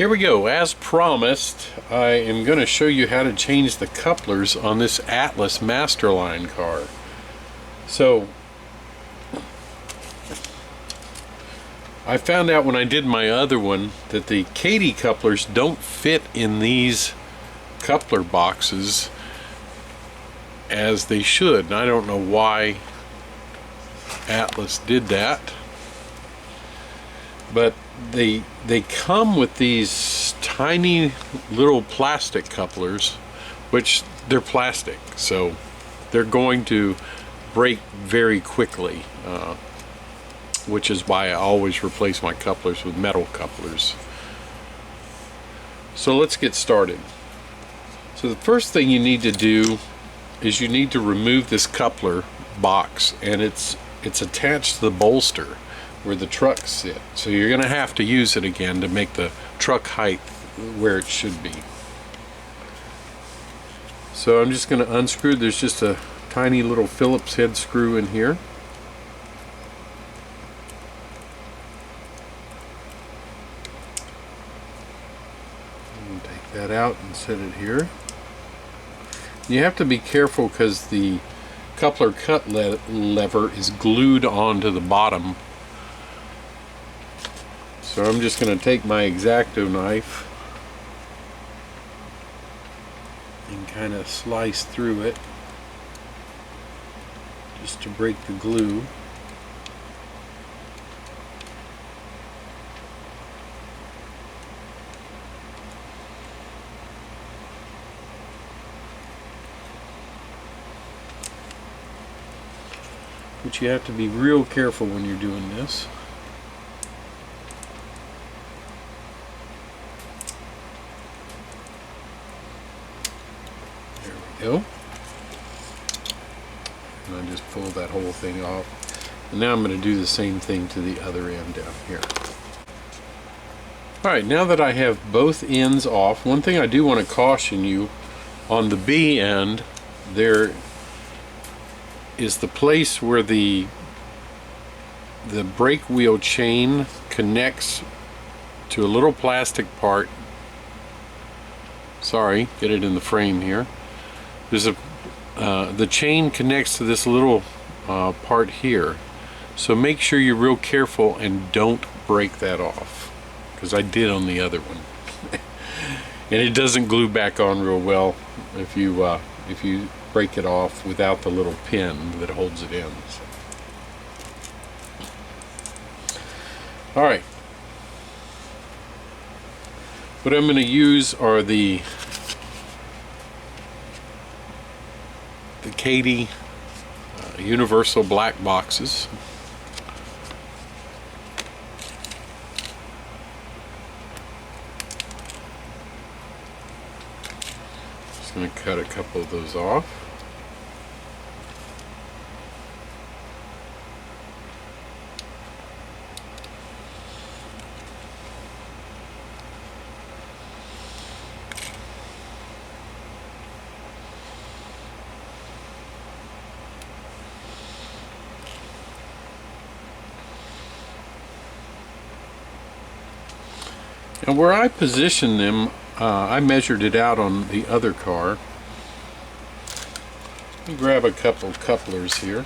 Here we go. As promised, I am going to show you how to change the couplers on this Atlas Masterline car. So, I found out when I did my other one that the Kadee couplers don't fit in these coupler boxes as they should. And I don't know why Atlas did that. But they come with these tiny little plastic couplers, which they're plastic, so they're going to break very quickly, which is why I always replace my couplers with metal couplers. So let's get started. So the first thing you need to do is you need to remove this coupler box, and it's attached to the bolster where the trucks sit. So you're going to have to use it again to make the truck height where it should be. So I'm just going to unscrew. There's just a tiny little Phillips head screw in here. Take that out and set it here. You have to be careful because the coupler cut lever is glued onto the bottom. So I'm just going to take my X-Acto knife and kind of slice through it just to break the glue. But you have to be real careful when you're doing this. Go. And I just pull that whole thing off. And now I'm going to do the same thing to the other end down here. Alright, now that I have both ends off, one thing I do want to caution you, on the B end there is the place where the brake wheel chain connects to a little plastic part. Sorry, get it in the frame here. There's the chain connects to this little part here, so make sure you're real careful and don't break that off, because I did on the other one. And it doesn't glue back on real well if you break it off without the little pin that holds it in. All right, what I'm going to use are the Kadee universal black boxes. Just going to cut a couple of those off. And where I position them, I measured it out on the other car. Let me grab a couple couplers here.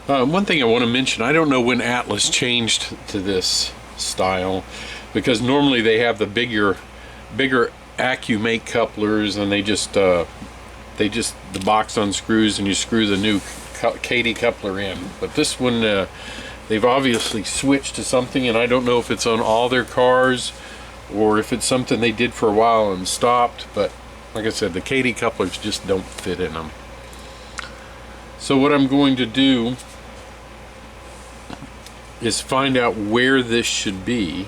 One thing I want to mention, I don't know when Atlas changed to this style, because normally they have the bigger AccuMate couplers, and they just the box unscrews and you screw the new Kadee coupler in. But this one, they've obviously switched to something, and I don't know if it's on all their cars or if it's something they did for a while and stopped. But like I said, the Kadee couplers just don't fit in them. So what I'm going to do is find out where this should be.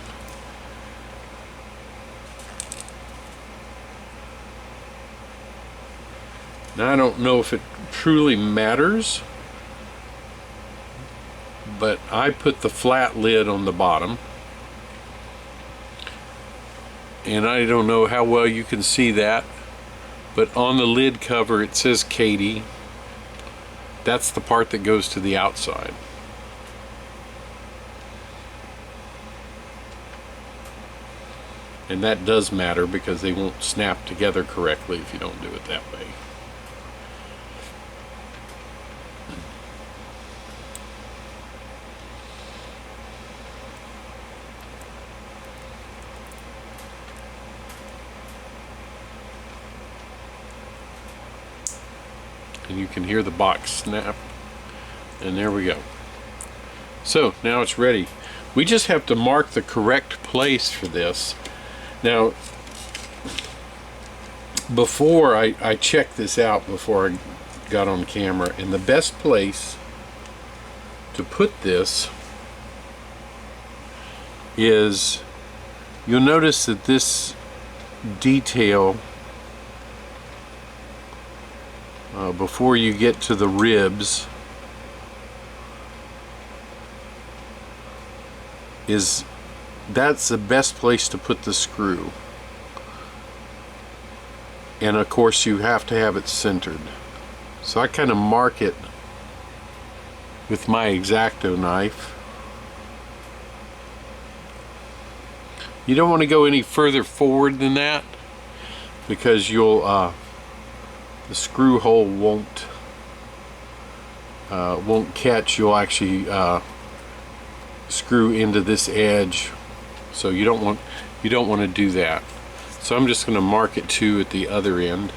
Now I don't know if it truly matters, but I put the flat lid on the bottom, and I don't know how well you can see that, but on the lid cover it says Kadee. That's the part that goes to the outside. And that does matter because they won't snap together correctly if you don't do it that way. And you can hear the box snap, and there we go. So now it's ready. We just have to mark the correct place for this. Now, before I checked this out before I got on camera, and the best place to put this is, you'll notice that this detail before you get to the ribs that's the best place to put the screw. And of course you have to have it centered. So I kind of mark it with my X-Acto knife. You don't want to go any further forward than that because you'll the screw hole won't catch. You'll actually screw into this edge, so you don't want to do that. So I'm just going to mark it too at the other end.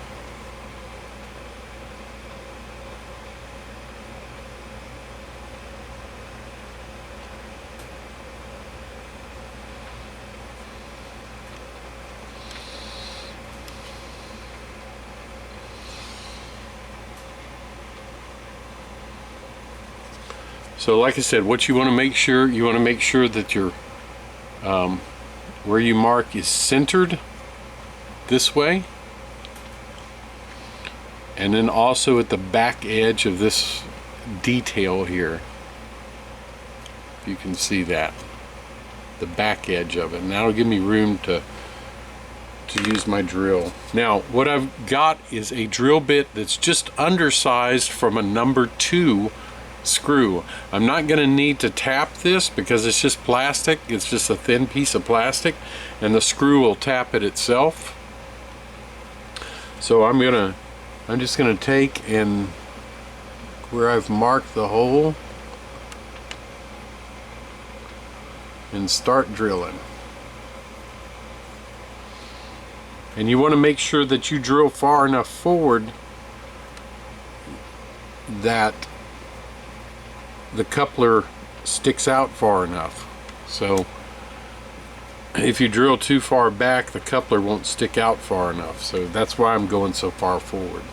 So like I said, what you want to make sure that your where you mark is centered this way, and then also at the back edge of this detail here. You can see that, the back edge of it, and that'll give me room to use my drill. Now what I've got is a drill bit that's just undersized from a number 2 screw. I'm not going to need to tap this because it's just plastic. It's just a thin piece of plastic, and the screw will tap it itself. So I'm just gonna take, and where I've marked the hole, and start drilling. And you want to make sure that you drill far enough forward that the coupler sticks out far enough. So if you drill too far back, the coupler won't stick out far enough. So that's why I'm going so far forward.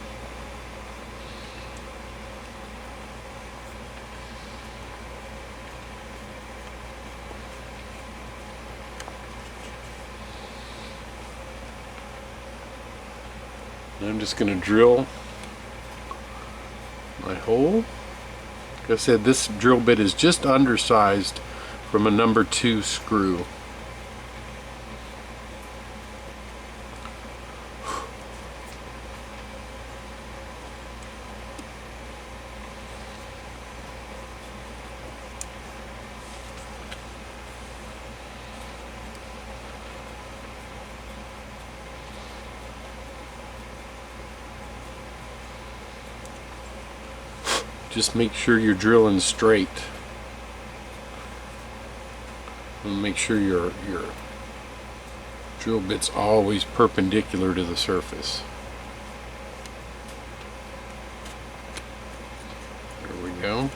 And I'm just going to drill my hole. Like I said, this drill bit is just undersized from a number 2 screw. Just make sure you're drilling straight. And make sure your drill bit's always perpendicular to the surface. There we go.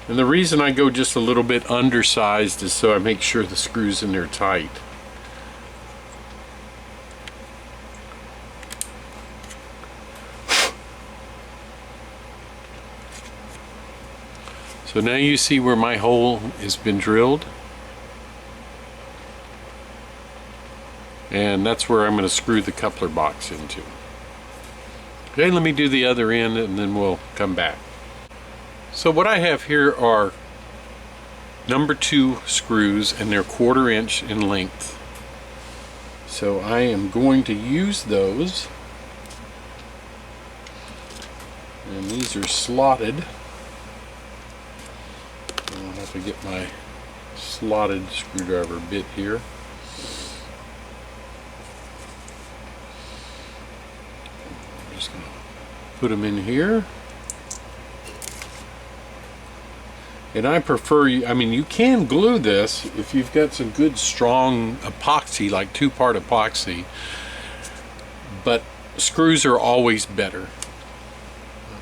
And the reason I go just a little bit undersized is so I make sure the screws in there tight. So now you see where my hole has been drilled, and that's where I'm going to screw the coupler box into. Okay, let me do the other end and then we'll come back. So what I have here are number 2 screws, and they're 1/4 inch in length. So I am going to use those. And these are slotted. I'll have to get my slotted screwdriver bit here. I'm just going to put them in here. And I prefer, I mean, you can glue this if you've got some good strong epoxy, like 2-part epoxy, but screws are always better.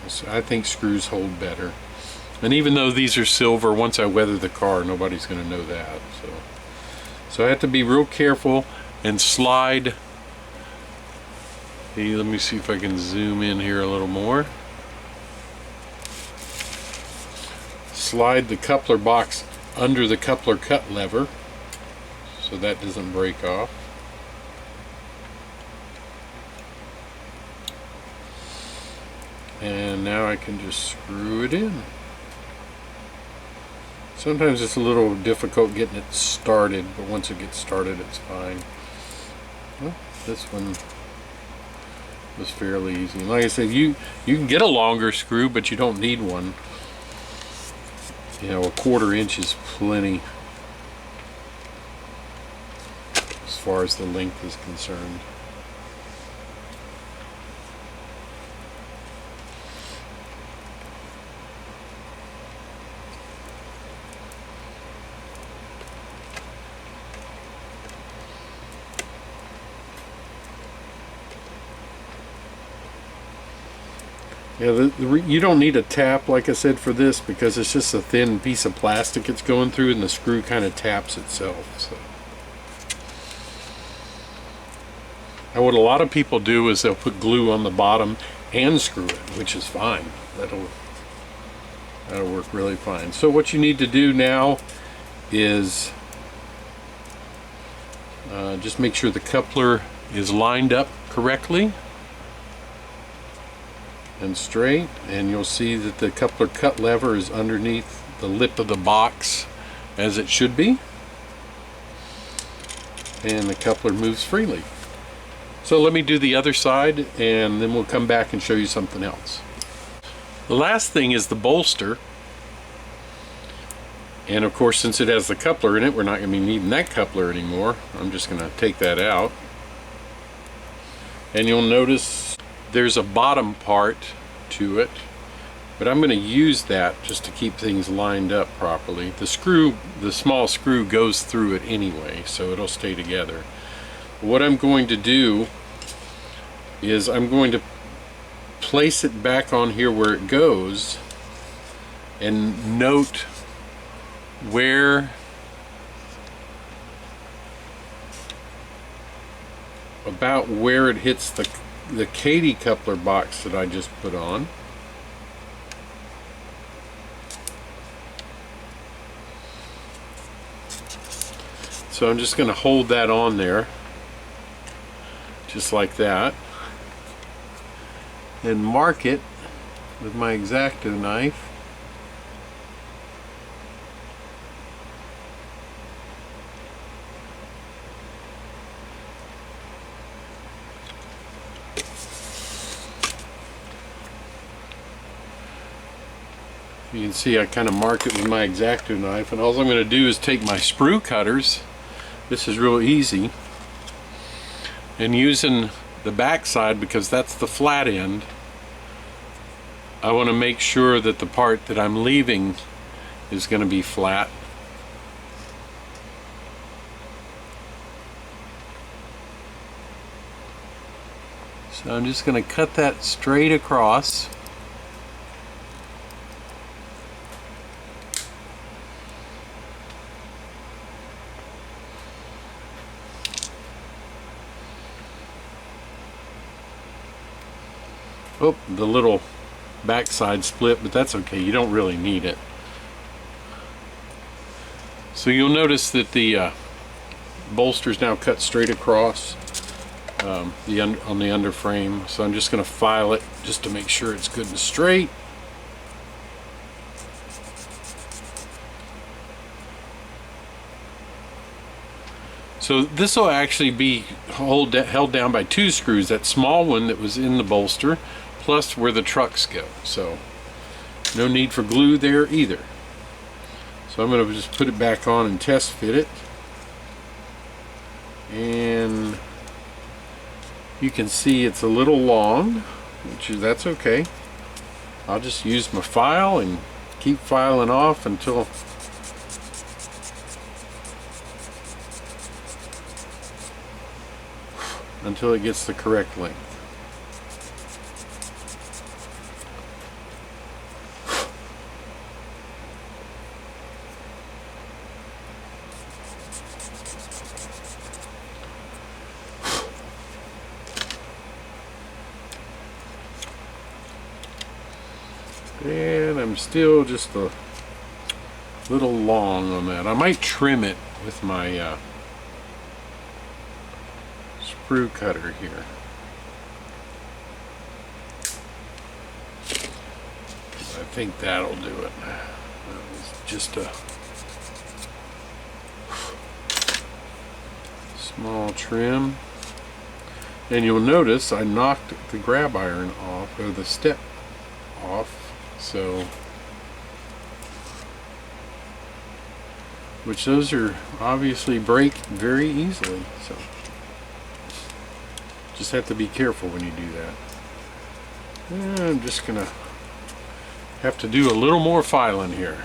So I think screws hold better. And even though these are silver, once I weather the car, nobody's going to know that. So I have to be real careful and slide. Hey, let me see if I can zoom in here a little more. Slide the coupler box under the coupler cut lever so that doesn't break off. And now I can just screw it in. Sometimes it's a little difficult getting it started, but once it gets started, it's fine. Well, this one was fairly easy. Like I said, you can get a longer screw, but you don't need one. You know, 1/4 inch is plenty as far as the length is concerned. Yeah, you don't need a tap, like I said, for this, because it's just a thin piece of plastic it's going through, and the screw kind of taps itself. So. And what a lot of people do is they'll put glue on the bottom and screw it, which is fine. That'll work really fine. So what you need to do now is just make sure the coupler is lined up correctly and straight, and you'll see that the coupler cut lever is underneath the lip of the box as it should be, and the coupler moves freely. So let me do the other side, and then we'll come back and show you something else. The last thing is the bolster, and of course, since it has the coupler in it, we're not going to be needing that coupler anymore. I'm just going to take that out, and you'll notice there's a bottom part to it, but I'm going to use that just to keep things lined up properly. The small screw goes through it anyway, so it'll stay together. What I'm going to do is I'm going to place it back on here where it goes, and note about where it hits the Kadee coupler box that I just put on. So I'm just going to hold that on there, just like that, and mark it with my X-Acto knife. You can see I kind of mark it with my X-Acto knife, and all I'm going to do is take my sprue cutters. This is real easy, and using the back side, because that's the flat end, I want to make sure that the part that I'm leaving is going to be flat. So I'm just going to cut that straight across. Oh, the little backside split, but that's okay. You don't really need it. So you'll notice that the bolster's now cut straight across on the under frame. So I'm just going to file it just to make sure it's good and straight. So this will actually be held down by 2 screws, that small one that was in the bolster, plus where the trucks go. So no need for glue there either. So I'm going to just put it back on and test fit it. And you can see it's a little long, that's okay. I'll just use my file and keep filing off until it gets the correct length. And I'm still just a little long on that. I might trim it with my sprue cutter here. I think that'll do it. It's just a small trim. And you'll notice I knocked the grab iron off, or the step off, so which those are obviously break very easily, so just have to be careful when you do that. And I'm just gonna have to do a little more filing here.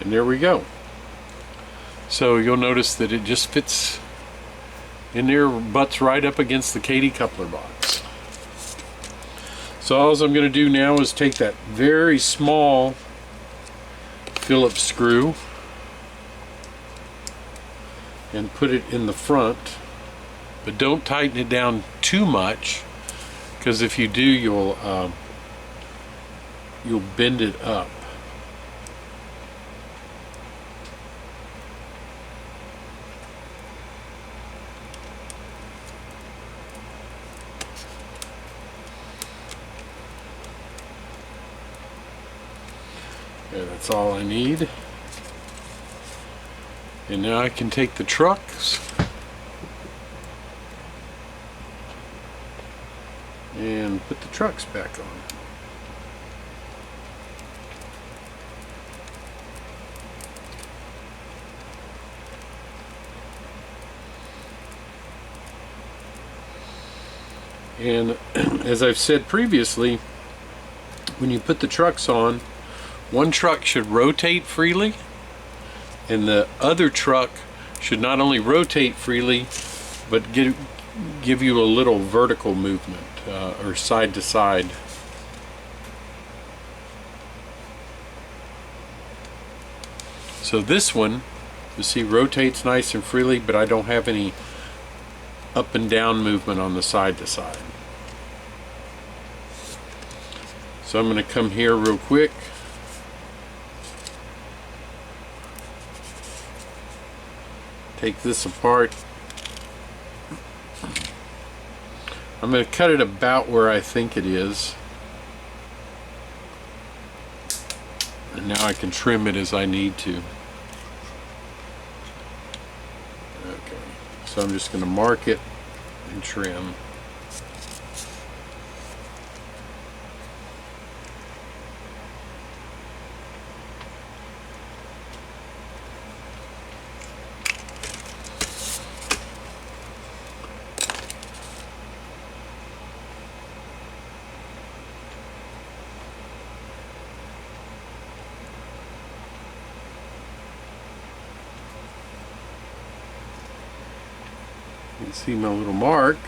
And there we go. So you'll notice that it just fits in there, butts right up against the Kadee coupler box. So all I'm going to do now is take that very small Phillips screw and put it in the front, but don't tighten it down too much, because if you do, you'll bend it up. Okay, that's all I need. And now I can take the trucks and put the trucks back on. And as I've said previously, when you put the trucks on, one truck should rotate freely, and the other truck should not only rotate freely, but give you a little vertical movement, or side to side. So this one, you see, rotates nice and freely, but I don't have any up and down movement on the side to side. So I'm going to come here real quick. Take this apart. I'm going to cut it about where I think it is. And now I can trim it as I need to. Okay. So I'm just going to mark it and trim. You can see my little mark.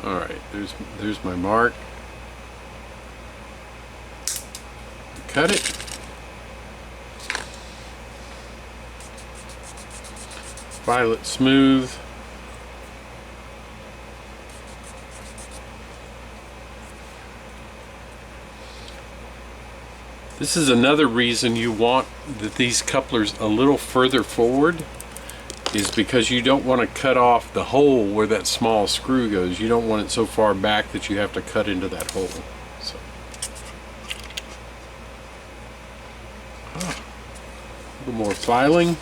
All right, there's my mark. Cut it. File it smooth. This is another reason you want these couplers a little further forward, is because you don't want to cut off the hole where that small screw goes. You don't want it so far back that you have to cut into that hole. So, a little more filing.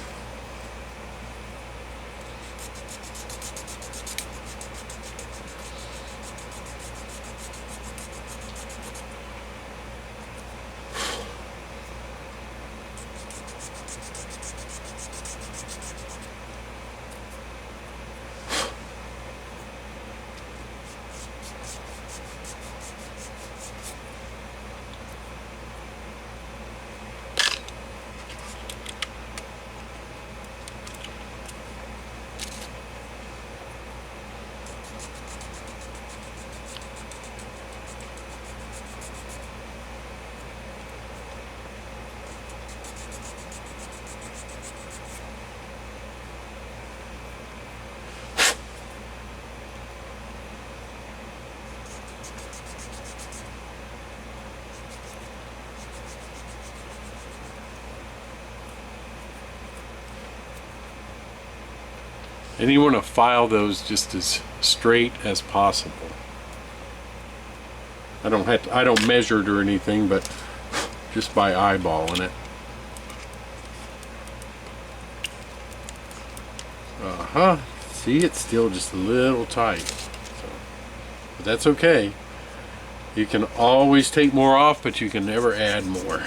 And you want to file those just as straight as possible. I don't measure it or anything, but just by eyeballing it. See, it's still just a little tight. So, but that's okay. You can always take more off, but you can never add more.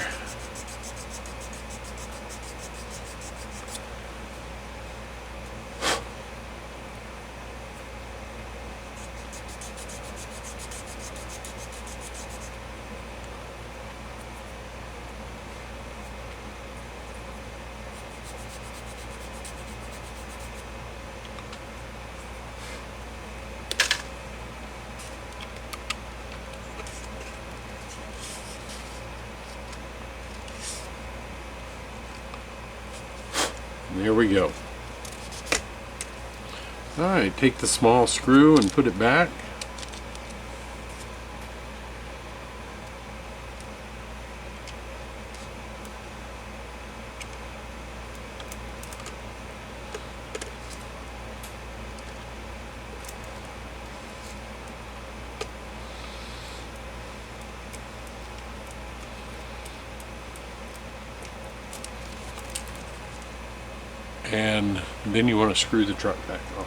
There we go. Alright, take the small screw and put it back. And then you want to screw the truck back on.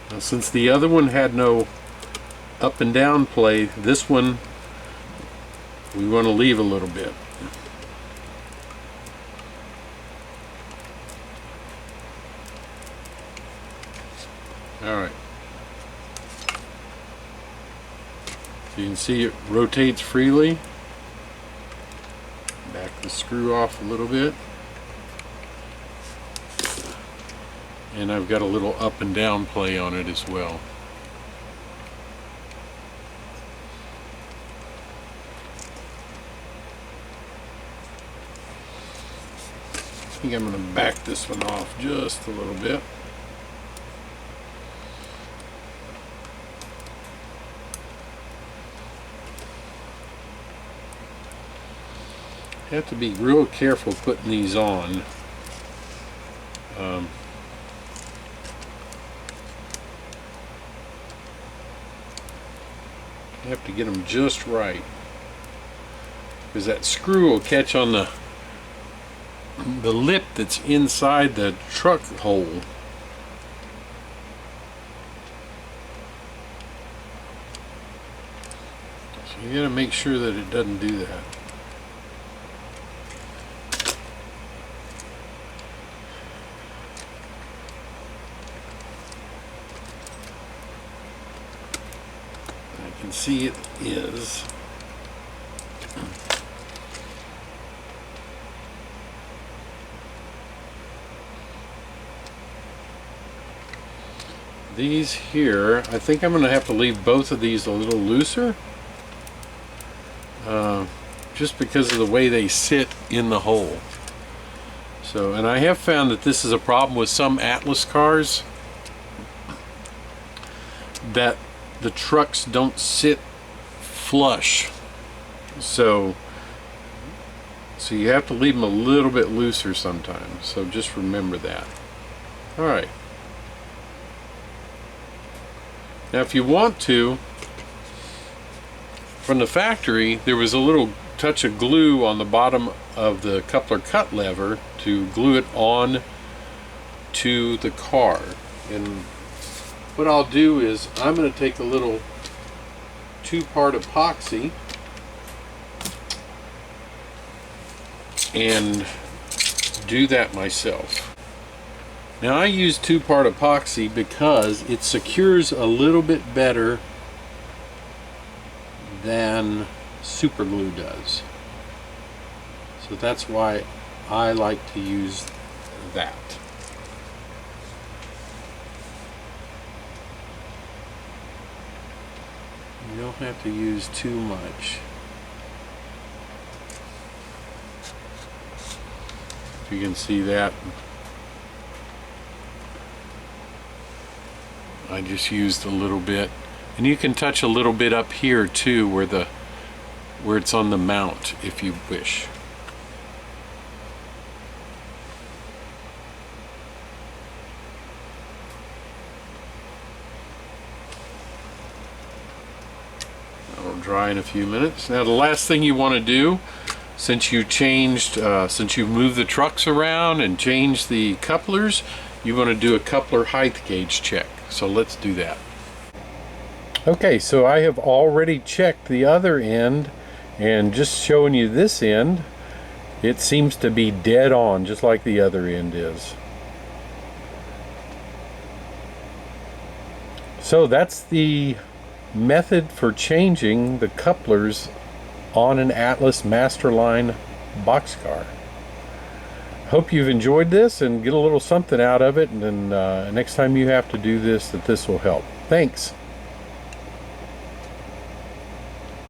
Now, since the other one had no up and down play, this one we want to leave a little bit. Alright. So you can see it rotates freely. Back the screw off a little bit. And I've got a little up and down play on it as well. I think I'm going to back this one off just a little bit. You have to be real careful putting these on. You have to get them just right, because that screw will catch on the lip that's inside the truck hole. So you got to make sure that it doesn't do that. See, it is. these here, I think I'm going to have to leave both of these a little looser, just because of the way they sit in the hole. So, and I have found that this is a problem with some Atlas cars, that the trucks don't sit flush. So you have to leave them a little bit looser sometimes. So just remember that. All right. Now, if you want to, from the factory, there was a little touch of glue on the bottom of the coupler cut lever to glue it on to the car. And what I'll do is I'm going to take a little 2-part epoxy and do that myself. Now, I use 2-part epoxy because it secures a little bit better than super glue does. So that's why I like to use that. You don't have to use too much. If you can see that, I just used a little bit, and you can touch a little bit up here too, where it's on the mount, if you wish. That'll dry in a few minutes. Now, the last thing you want to do, since you've moved the trucks around and changed the couplers, you want to do a coupler height gauge check. So let's do that. Okay, so I have already checked the other end, and just showing you this end, it seems to be dead on, just like the other end is. So that's the method for changing the couplers on an Atlas Masterline boxcar. Hope you've enjoyed this and get a little something out of it, and then next time you have to do this, that this will help. Thanks.